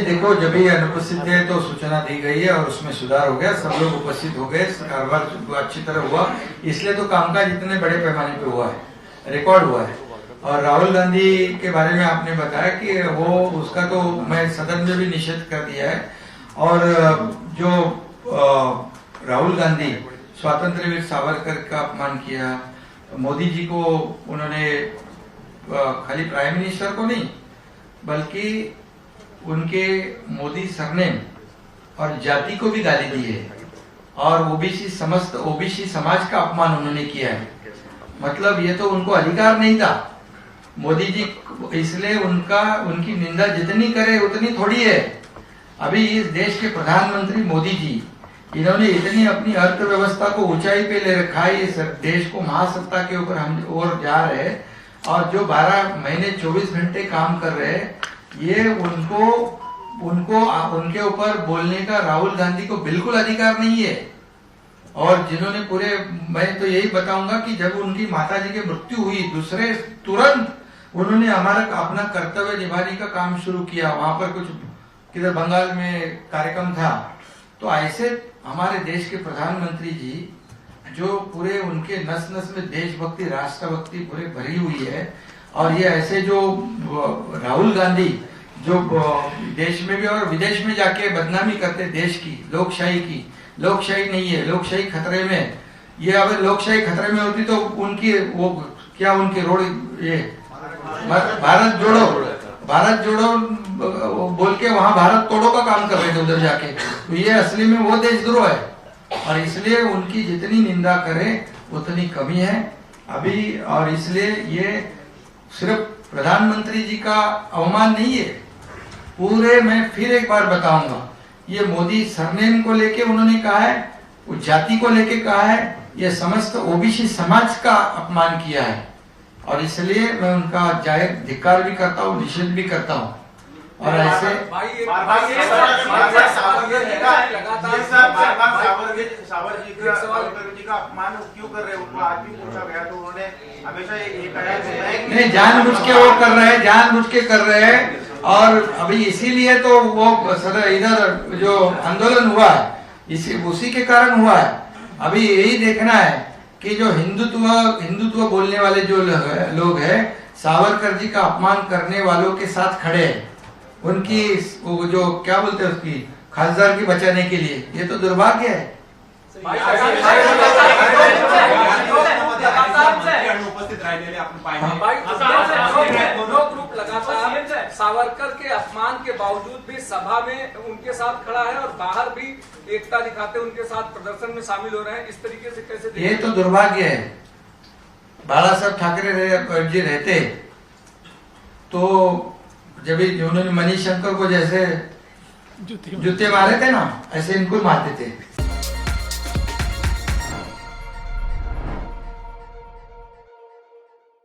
देखो, जब भी अनुपस्थित थे तो सूचना दी गई है और उसमें सुधार हो गया, सब लोग उपस्थित हो गए, कारभार अच्छी तरह हुआ, इसलिए तो कामकाज इतने बड़े पैमाने पे हुआ है, रिकॉर्ड हुआ है। और राहुल गांधी के बारे में आपने बताया कि वो उसका तो मैं सदन में भी निषेध कर दिया है। और जो राहुल गांधी स्वतंत्र वीर सावरकर का अपमान किया, मोदी जी को उन्होंने खाली प्राइम मिनिस्टर को नहीं बल्कि उनके मोदी सरनेम और जाति को भी गाली दी है और ओबीसी समस्त ओबीसी समाज का अपमान उन्होंने किया है। मतलब ये तो उनको अधिकार नहीं था मोदी जी, इसलिए उनकी निंदा जितनी करे उतनी थोड़ी है। अभी इस देश के प्रधानमंत्री मोदी जी, इन्होंने इतनी अपनी अर्थव्यवस्था को ऊंचाई पे ले रखा है, इस देश को महासत्ता के ऊपर हम और जा रहे हैं। और जो 12 महीने 24 घंटे काम कर रहे हैं, ये उनके ऊपर बोलने का राहुल गांधी को बिल्कुल अधिकार नहीं है। और जिन्होंने मैं तो यही बताऊंगा कि जब उनकी माताजी की मृत्यु हुई, दूसरे तुरंत उन्होंने अपना कर्तव्य निभाने का काम शुरू किया। वहां पर कुछ किधर बंगाल में कार्यक्रम था, तो ऐसे हमारे देश के प्रधानमंत्री जी, जो पूरे उनके नस नस में देशभक्ति राष्ट्रभक्ति पूरे भरी हुई है, और ये ऐसे जो राहुल गांधी जो देश में भी और विदेश में जाके बदनामी करते देश की, लोकशाही की, लोकशाही नहीं है, लोकशाही खतरे में। ये अगर लोकशाही खतरे में होती तो उनकी उनके रोड ये भारत जोड़ो बोल के वहां भारत तोड़ो का काम कर रहे थे उधर जाके। तो ये असली में वो देशद्रोह है और इसलिए उनकी जितनी निंदा करें उतनी कमी है अभी। और इसलिए ये सिर्फ प्रधानमंत्री जी का अवमान नहीं है, पूरे मैं फिर एक बार बताऊंगा, ये मोदी सरनेम को लेके उन्होंने कहा है, उस जाति को लेके कहा है, ये समस्त ओबीसी समाज का अपमान किया है। और इसलिए मैं उनका जाहिर धिक्कार भी करता हूँ, निषेध भी करता हूँ। और ऐसे अपमान क्यों कर रहे हैं, उनको आज भी पूछा गया तो उन्होंने हमेशा ये कहा नहीं, जानबूझ के वो कर रहे हैं, जानबूझ के कर रहे हैं। और अभी इसीलिए तो वो इधर जो आंदोलन हुआ है उसी के कारण हुआ है। अभी यही देखना है कि जो हिंदुत्व बोलने वाले जो लोग हैं, सावरकर जी का अपमान करने वालों के साथ खड़े हैं, उनकी वो जो क्या बोलते हैं उसकी खासदार की बचाने के लिए। ये तो दुर्भाग्य है। सावरकर के अपमान के बावजूद भी सभा में उनके साथ खड़ा है और बाहर भी एकता दिखाते उनके साथ प्रदर्शन में शामिल हो रहे हैं। इस तरीके से कैसे? ये तो दुर्भाग्य है। बाला साहब ठाकरे जी रहते तो जब उन्होंने मनीष शंकर को जैसे जूते मारे थे ना, ऐसे इनको मारते थे।